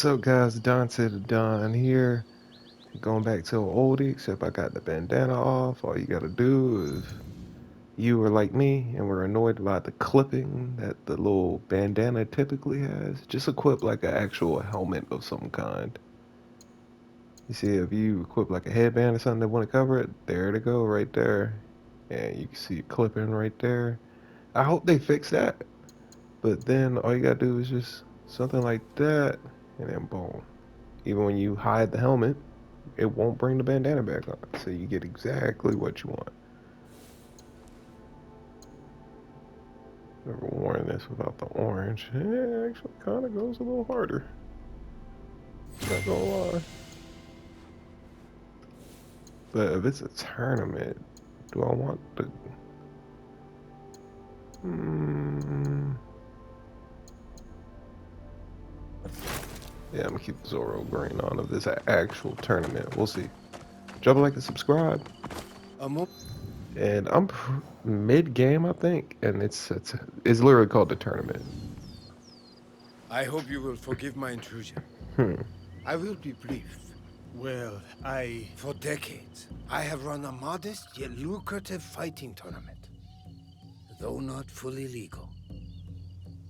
What's up, guys? Dante the Don here. Going back to an oldie, except I got the bandana off. All you gotta do is you are like me and we're annoyed about the clipping that the little bandana typically has. Just equip like an actual helmet of some kind. You see, if you equip like a headband or something that want to cover it, there to go, right there. And you can see it clipping right there. I hope they fix that. But then all you gotta do is just something like that, and then boom. Even when you hide the helmet, it won't bring the bandana back on. So you get exactly what you want. Never worn this without the orange. It actually kind of goes a little harder. Not gonna lie. But if it's a tournament, do I want the? Hmm. Yeah, I'm gonna keep the Zoro green on if it's an actual tournament. We'll see. Drop a like and subscribe. And I'm mid game, I think, and it's literally called the tournament. I hope you will forgive my intrusion. Hmm. I will be brief. Well, For decades, I have run a modest yet lucrative fighting tournament, though not fully legal.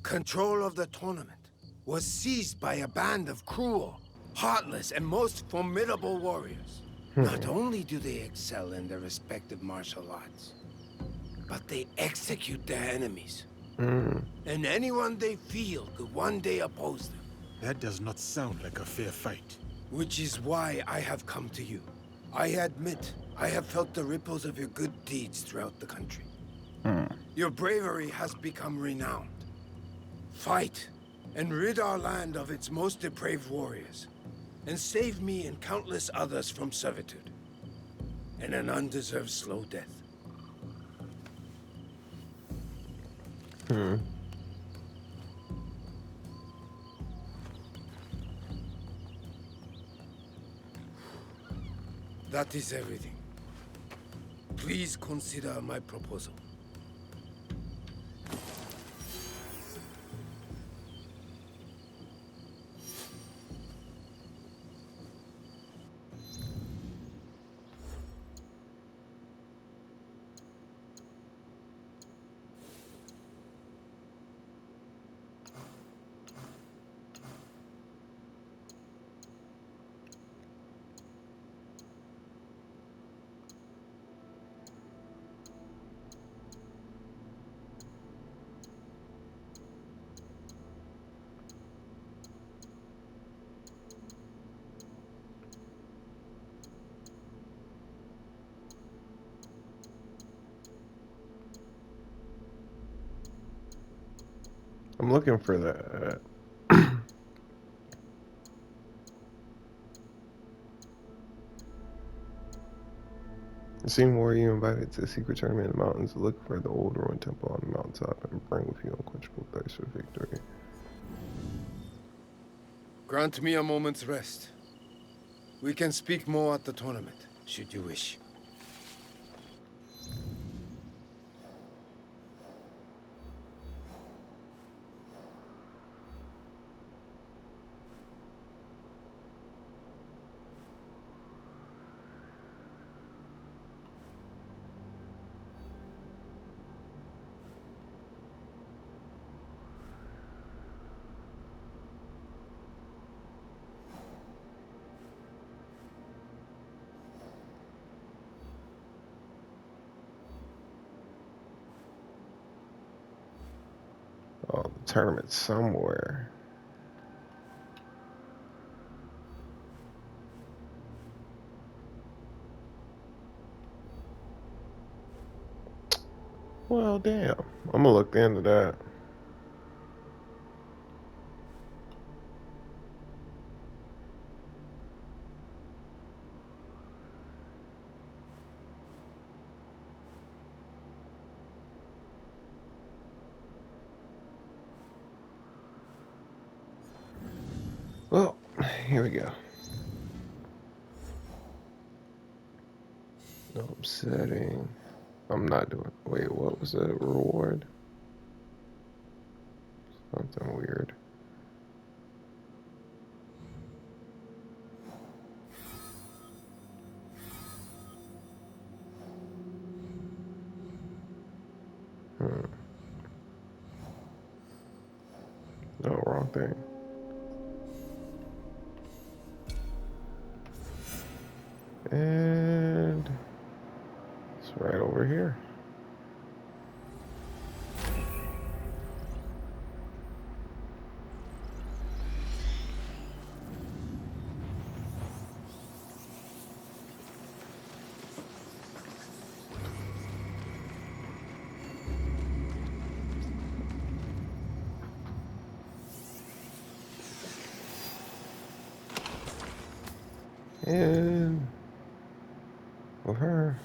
Control of the tournament was seized by a band of cruel, heartless, and most formidable warriors. Not Hmm. only do they excel in their respective martial arts, but they execute their enemies. Hmm. And anyone they feel could one day oppose them. that does not sound like a fair fight. Which is why I have come to you. I admit, I have felt the ripples of your good deeds throughout the country. Hmm. Your bravery has become renowned. Fight, and rid our land of its most depraved warriors, and save me and countless others from servitude, and an undeserved slow death. Hmm. That is everything. Please consider my proposal. I'm looking for that. It seemed where you invited to a secret tournament in the mountains. Look for the old ruined temple on the mountaintop and bring with you unquenchable thirst for victory. Grant me a moment's rest. We can speak more at the tournament, should you wish. Oh, the tournament somewhere. Well, damn. I'm gonna look into that. Well, here we go. No setting. I'm not doing. Wait, what was the reward? Something weird. wrong thing. And it's right over here. And with her.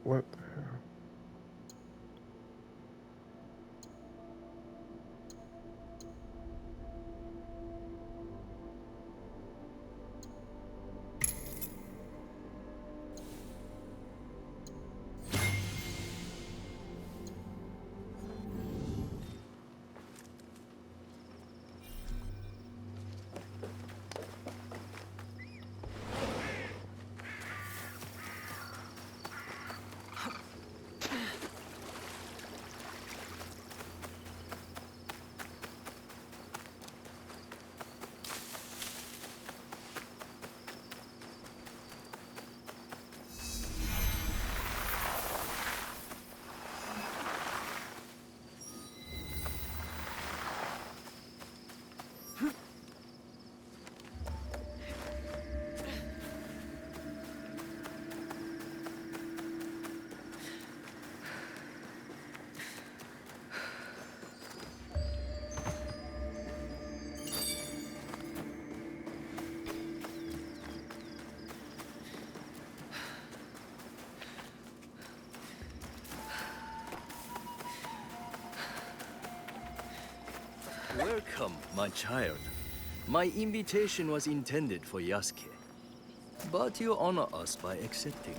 What the hell? Welcome, my child. My invitation was intended for Yasuke, but you honor us by accepting.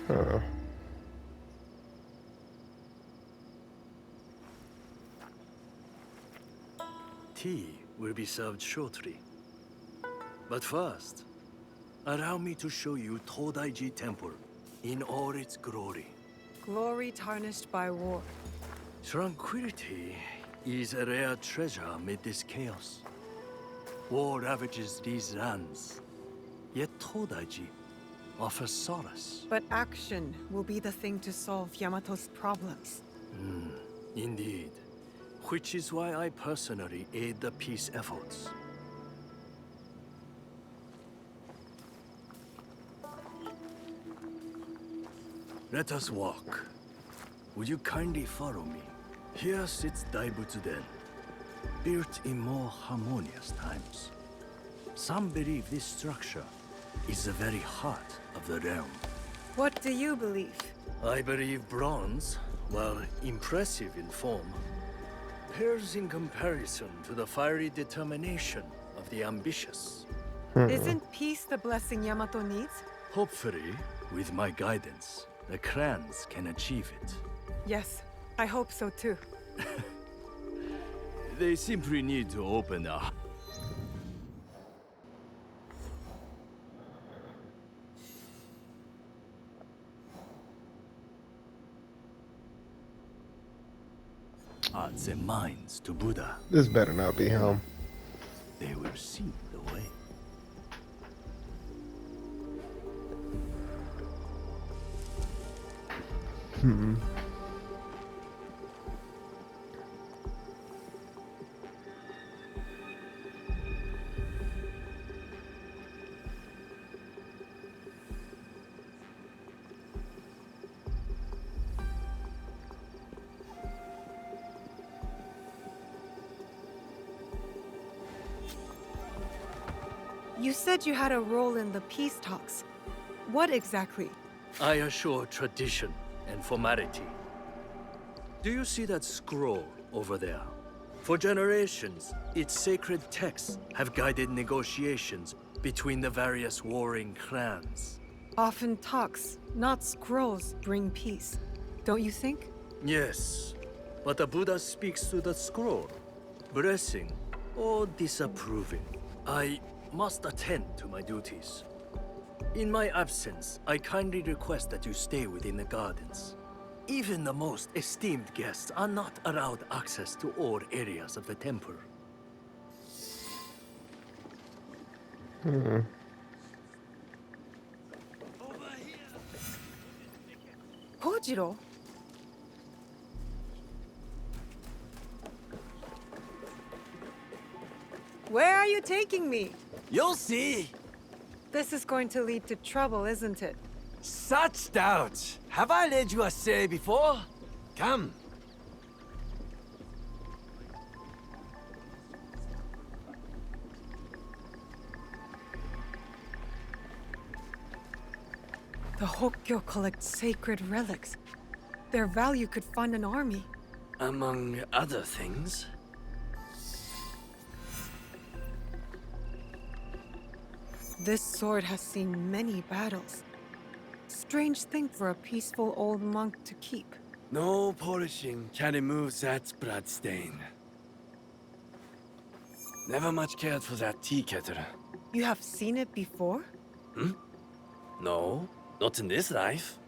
Huh. Tea will be served shortly. But first, allow me to show you Todaiji Temple in all its glory. Glory tarnished by war. Tranquility is a rare treasure amid this chaos. War ravages these lands, yet Todaiji offers solace. But action will be the thing to solve Yamato's problems. Indeed. Which is why I personally aid the peace efforts. Let us walk. Would you kindly follow me? Here sits Daibutsu-den, built in more harmonious times. Some believe this structure is the very heart of the realm. What do you believe? I believe bronze, while impressive in form, pales in comparison to the fiery determination of the ambitious. Isn't peace the blessing Yamato needs? Hopefully, with my guidance, the clans can achieve it. Yes, I hope so too. They simply need to open a... hearts and minds to Buddha. This better not be him. They will see the way. You said you had a role in the peace talks. What exactly? I assure tradition and formality. Do you see that scroll over there? For generations, its sacred texts have guided negotiations between the various warring clans. Often talks, not scrolls, bring peace. Don't you think? Yes, but the Buddha speaks through the scroll, blessing or disapproving. I must attend to my duties. In my absence, I kindly request that you stay within the gardens. Even the most esteemed guests are not allowed access to all areas of the temple. Kojiro? Where are you taking me? You'll see. This is going to lead to trouble, isn't it? Such doubt. Have I led you astray before? Come. The Hokkyo collect sacred relics. Their value could fund an army. Among other things. This sword has seen many battles. Strange thing for a peaceful old monk to keep. No polishing can remove that bloodstain. Never much cared for that tea kettle. You have seen it before? No, not in this life.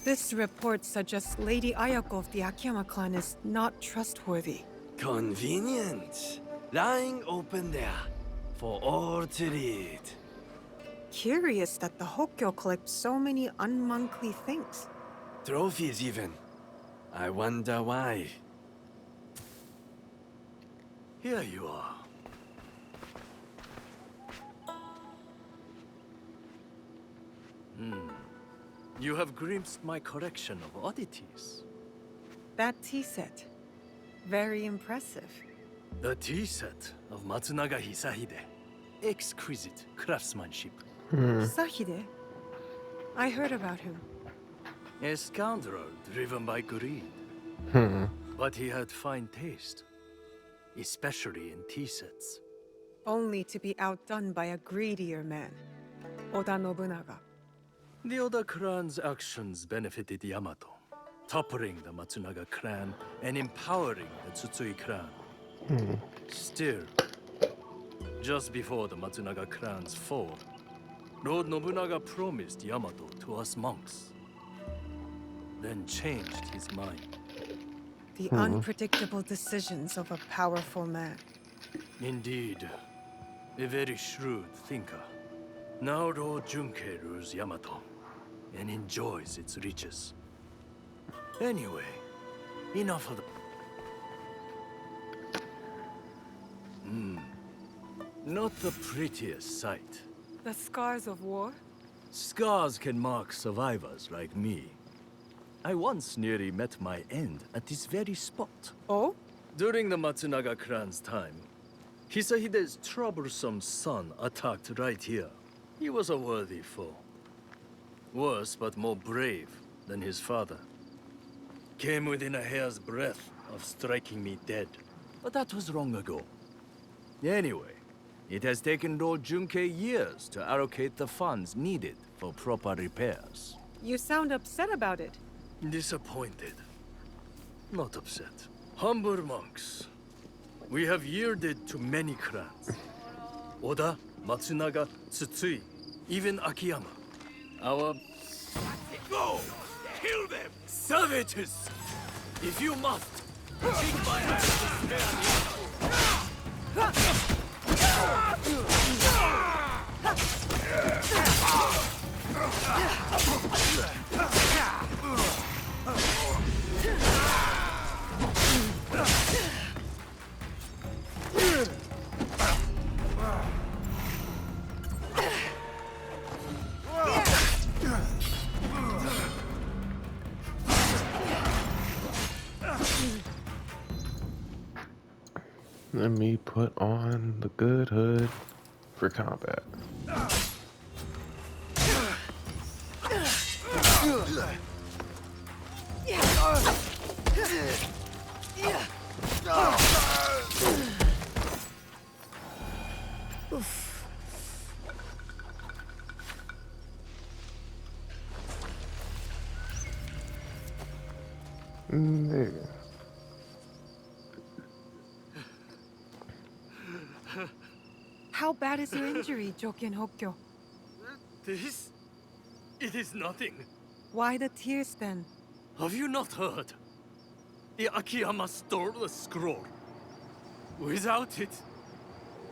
This report suggests Lady Ayako of the Akiyama clan is not trustworthy. Convenient. Lying open there for all to read. Curious that the Hokkyo collect so many unmonkly things. Trophies even. I wonder why. Here you are. You have glimpsed my collection of oddities. That tea set. Very impressive. The tea set of Matsunaga Hisahide. Exquisite craftsmanship. Sahide? I heard about him. A scoundrel driven by greed. But he had fine taste. Especially in tea sets. Only to be outdone by a greedier man. Oda Nobunaga. The Oda clan's actions benefited Yamato, toppling the Matsunaga clan and empowering the Tsutsui clan. Still, just before the Matsunaga clan's fall, Lord Nobunaga promised Yamato to us monks, then changed his mind. The unpredictable decisions of a powerful man. Indeed, a very shrewd thinker. Now Lord Junkei rules Yamato and enjoys its riches. Anyway, enough of the... Not the prettiest sight. The scars of war? Scars can mark survivors like me. I once nearly met my end at this very spot. Oh? During the Matsunaga clan's time, Hisahide's troublesome son attacked right here. He was a worthy foe. Worse but more brave than his father. Came within a hair's breadth of striking me dead. But that was long ago. Anyway, it has taken Lord Junkei years to allocate the funds needed for proper repairs. You sound upset about it. Disappointed. Not upset. Humble monks. We have yielded to many clans. Oda, Matsunaga, Tsutsui, even Akiyama. Our... Go! Kill them! Savages! If you must, take my hand to spare Let me put on the good hood for combat. There. How bad is your injury, Joken Hokkyo? This? It is nothing. Why the tears then? Have you not heard? The Akiyama stole the scroll. Without it,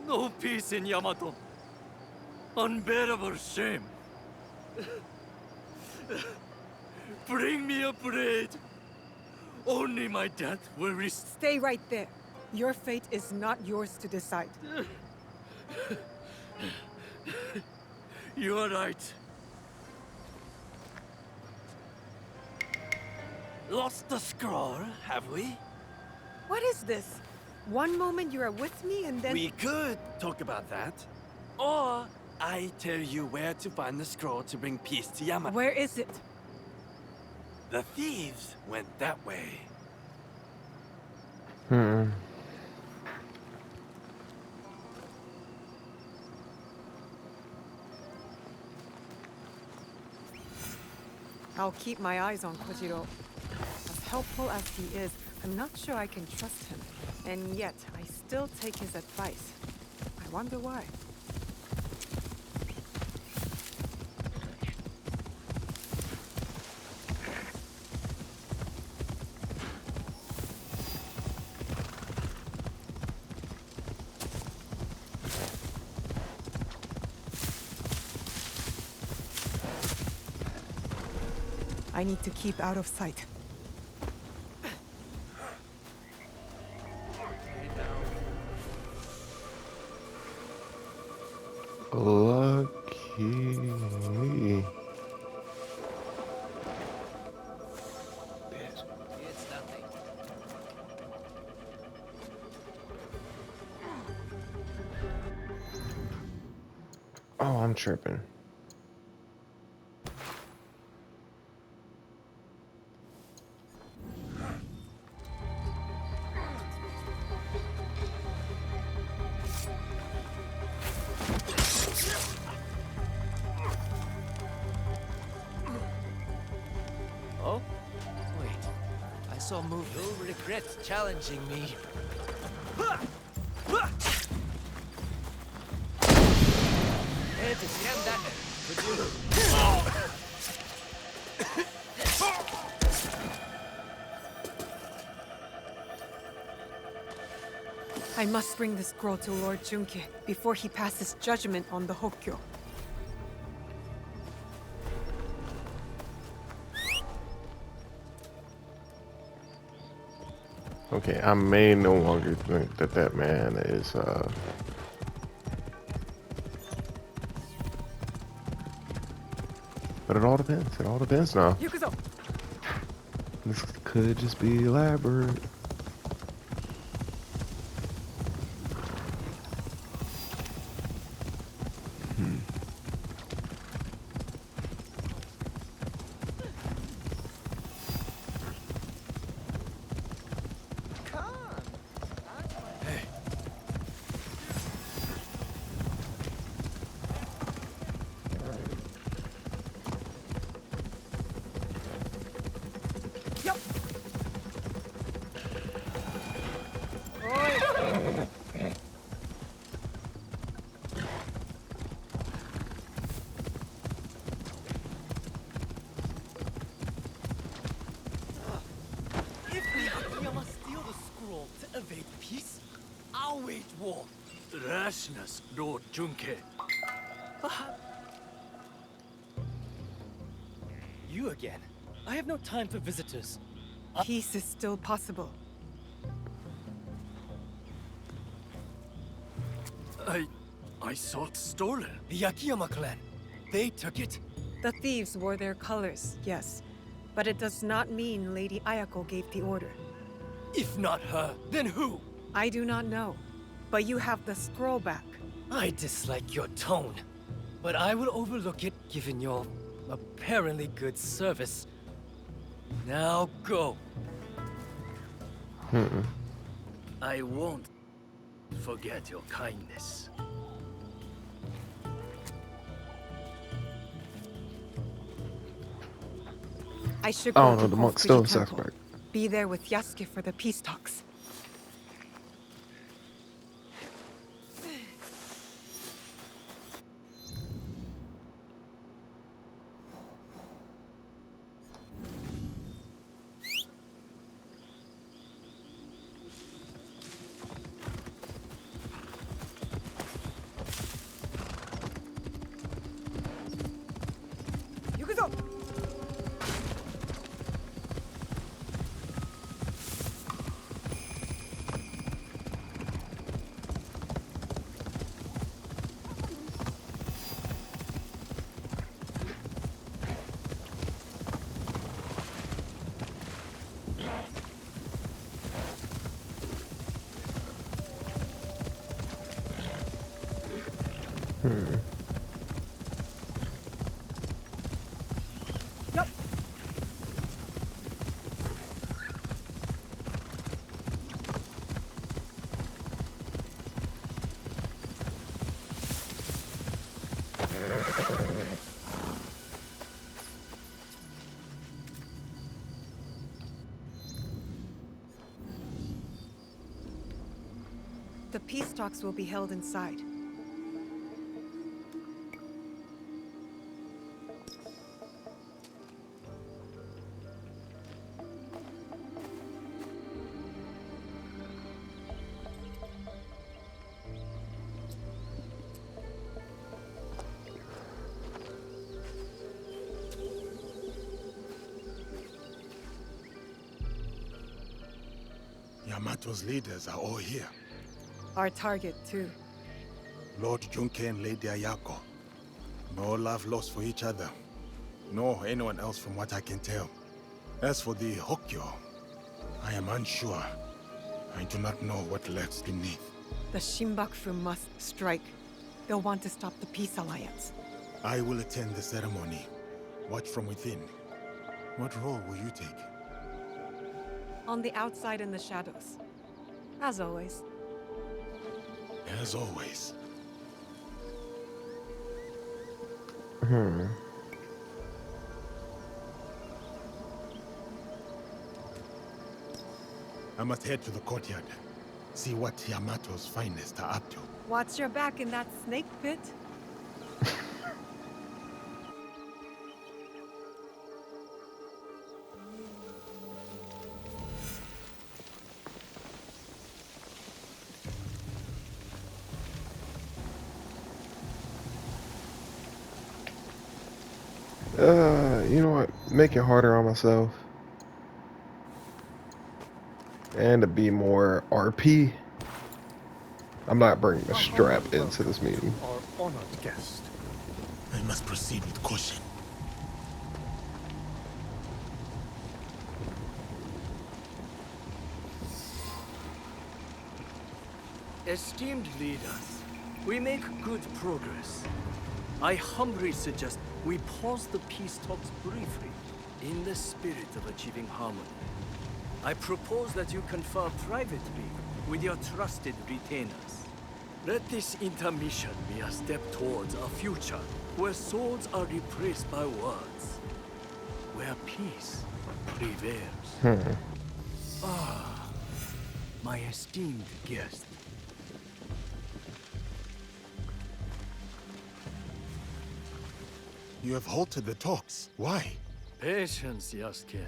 no peace in Yamato. Unbearable shame. Bring me a blade. Only my death will rest. Stay right there. Your fate is not yours to decide. You are right. Lost the scroll, have we? What is this? One moment you are with me and then... We could talk about that. Or I tell you where to find the scroll to bring peace to Yamato. Where is it? The thieves went that way. I'll keep my eyes on Kojiro. As helpful as he is, I'm not sure I can trust him. And yet, I still take his advice. I wonder why. I need to keep out of sight. Lucky. Oh, I'm tripping. Oh? Wait. I saw movement. You'll regret challenging me. Hey, to stand that, could you? I must bring this scroll to Lord Junke before he passes judgment on the Hokkyo. Okay, I may no longer think that that man is, but it all depends. It all depends now. Yukuzo! This could just be elaborate. If the Akiyama steal the scroll to evade peace, I'll wage war. Rashness, Lord Junke. You again. I have no time for visitors. Peace is still possible. I saw it stolen. The Akiyama clan. They took it. The thieves wore their colors, yes. But it does not mean Lady Ayako gave the order. If not her, then who? I do not know. But you have the scroll back. I dislike your tone, but I will overlook it given your apparently good service. Now go. I won't forget your kindness. I should I go don't know, to the monk still in Kofuji Temple. Sakurai. Be there with Yasuke for the peace talks. Yukuzo! Yup. The peace talks will be held inside. Yamato's leaders are all here. Our target, too. Lord Junke and Lady Ayako. No love lost for each other. Nor anyone else from what I can tell. As for the Hokyo, I am unsure. I do not know what lurks beneath. The Shinbakufu must strike. They'll want to stop the peace alliance. I will attend the ceremony. Watch from within. What role will you take? On the outside in the shadows. As always. As always. I must head to the courtyard. See what Yamato's finest are up to. Watch your back in that snake pit. You know what? Make it harder on myself. And to be more RP. I'm not bringing a strap into this meeting. Our honored guest. I must proceed with caution. Esteemed leaders, we make good progress. I humbly suggest we pause the peace talks briefly in the spirit of achieving harmony. I propose that you confer privately with your trusted retainers. Let this intermission be a step towards a future where swords are replaced by words, where peace prevails. Ah, my esteemed guest. You have halted the talks. Why? Patience, Yasuke.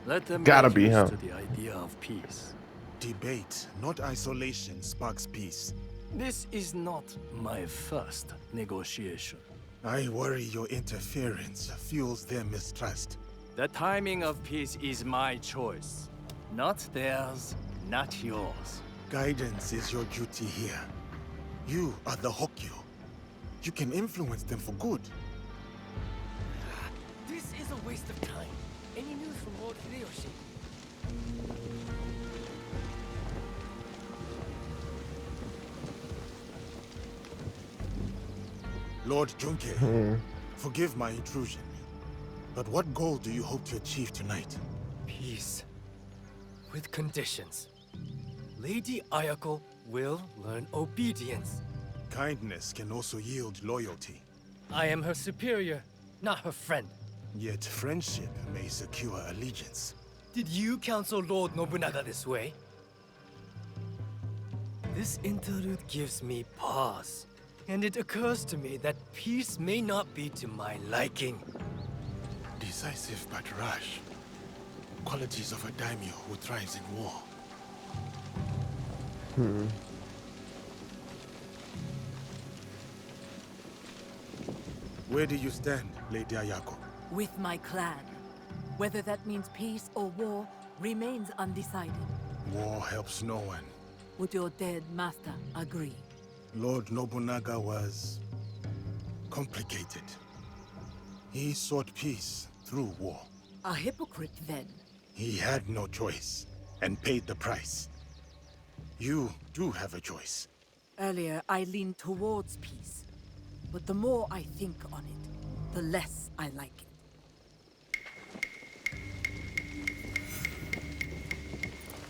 Let them Gotta get be, used huh? to the idea of peace. Debate, not isolation, sparks peace. This is not my first negotiation. I worry your interference fuels their mistrust. The timing of peace is my choice. Not theirs, not yours. Guidance is your duty here. You are the Hokyo. You can influence them for good. This is a waste of time. Any news from Lord Hideyoshi? Lord Junke, Hmm. forgive my intrusion, but what goal do you hope to achieve tonight? Peace. With conditions. Lady Ayako will learn obedience. Kindness can also yield loyalty, I am her superior, not her friend. yet friendship may secure allegiance. Did you counsel Lord Nobunaga this way? This interlude gives me pause, and it occurs to me that peace may not be to my liking. Decisive but rash. Qualities of a daimyo who thrives in war. Where do you stand, Lady Ayako? With my clan. Whether that means peace or war remains undecided. War helps no one. Would your dead master agree? Lord Nobunaga was complicated. He sought peace through war. A hypocrite, then. He had no choice and paid the price. You do have a choice. Earlier, I leaned towards peace. But the more I think on it, the less I like it.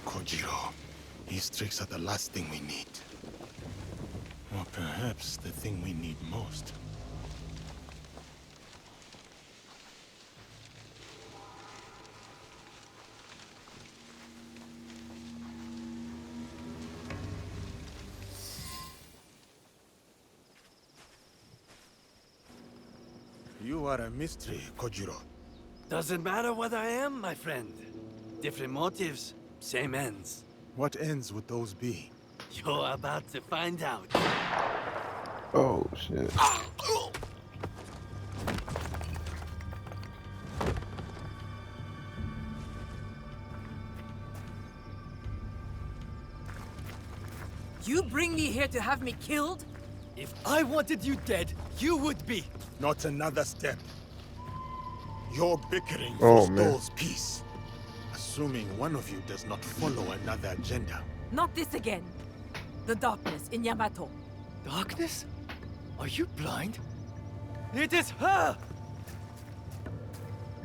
Kojiro, his tricks are the last thing we need. Or perhaps the thing we need most. You are a mystery, Kojiro. Doesn't matter what I am, my friend. Different motives, same ends. What ends would those be? You're about to find out. Oh shit. You bring me here to have me killed? If I wanted you dead, you would be. Not another step. Your bickering Oh, man. forestalls peace. Assuming one of you does not follow another agenda. Not this again. The darkness in Yamato. Darkness? Are you blind? It is her!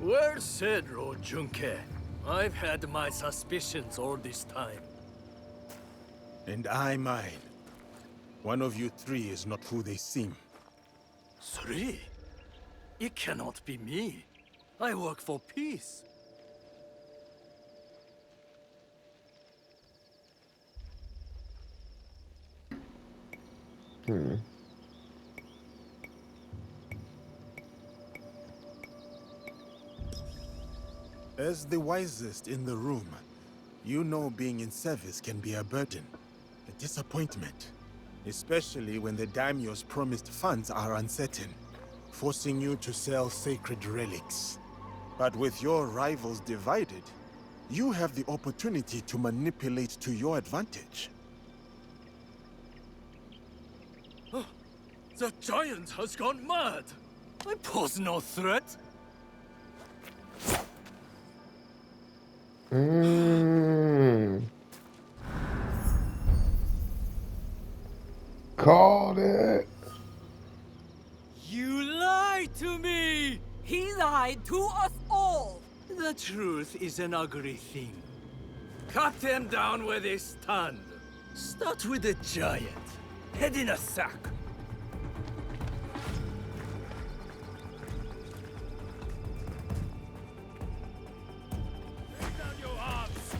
Well said, Lord Junke. I've had my suspicions all this time. And I mine. One of you three is not who they seem. Three? It cannot be me. I work for peace. As the wisest in the room, you know being in service can be a burden, a disappointment. Especially when the daimyo's promised funds are uncertain, forcing you to sell sacred relics. But with your rivals divided, you have the opportunity to manipulate to your advantage. The giant has gone mad. I pose no threat. Called it. You lied to me! He lied to us all! The truth is an ugly thing. Cut them down where they stand. Start with the giant. Head in a sack. Lay down your arms.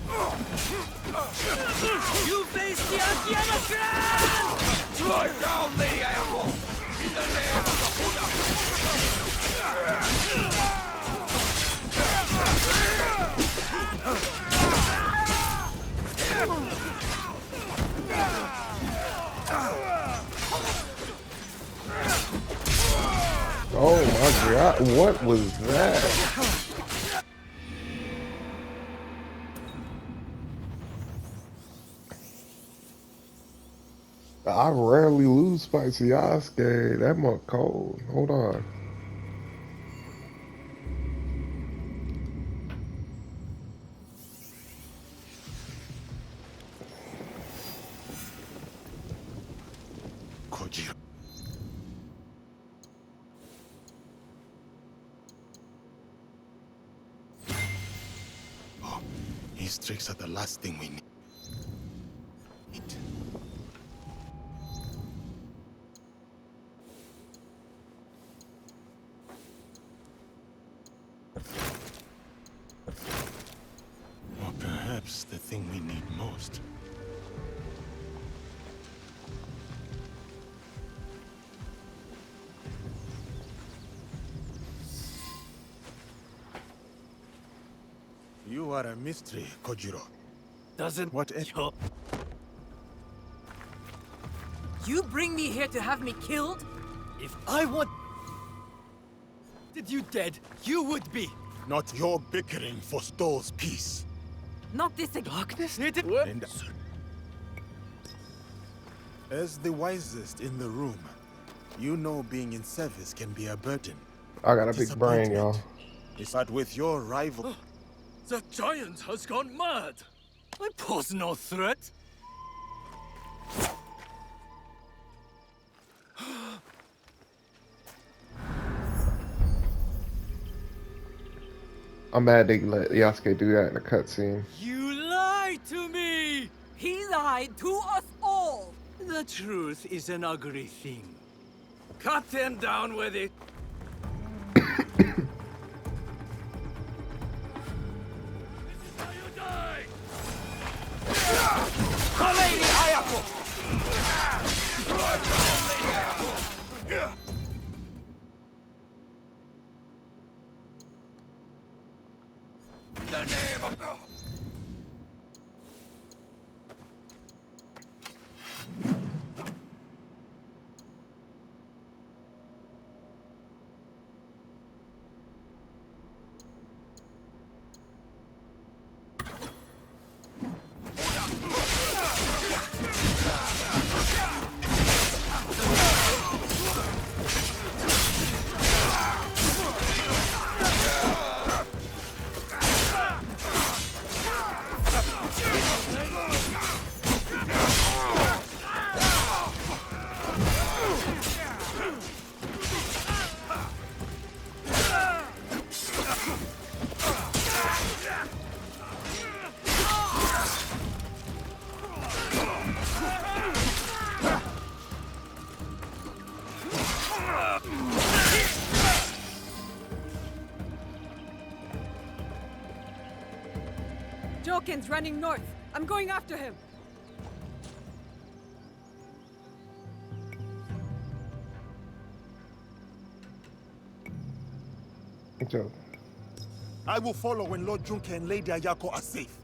You face the Akiyama clan! Strike down Lady Ayako! In the name of the Buddha! Oh my god, what was that? I rarely lose fights to Yasuke. That much cold. Hold on. Kojiro. districts are the last thing we need. Or perhaps the thing we need most. You are a mystery, Kojiro. Doesn't What your You bring me here to have me killed? If I wanted you dead, you would be. Not your bickering forestals peace. Not this again. Darkness? And as the wisest in the room, you know being in service can be a burden. I got a big brain, y'all. But with your rival... The giant has gone mad! I pose no threat. I'm mad they let Yasuke do that in the cutscene. You lied to me! He lied to us all! The truth is an ugly thing. Cut them down with it. Lady Ayako! The name of God! Joken's running north. I'm going after him. Joe. I will follow when Lord Junke and Lady Ayako are safe.